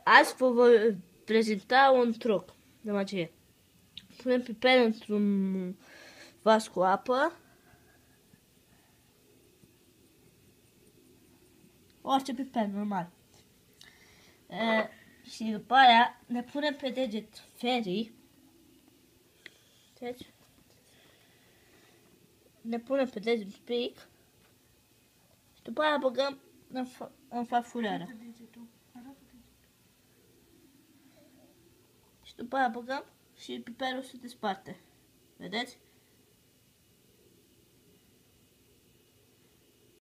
Azi vă voi prezenta un truc de magie. Punem piper într-un vas cu apă. Orice piper, normal. Și după aia ne punem pe deget ferii. Deci, ne punem pe deget un pic. Și după aia băgăm în farfurioară. Și după aia băgăm și piperul se desparte. Vedeți?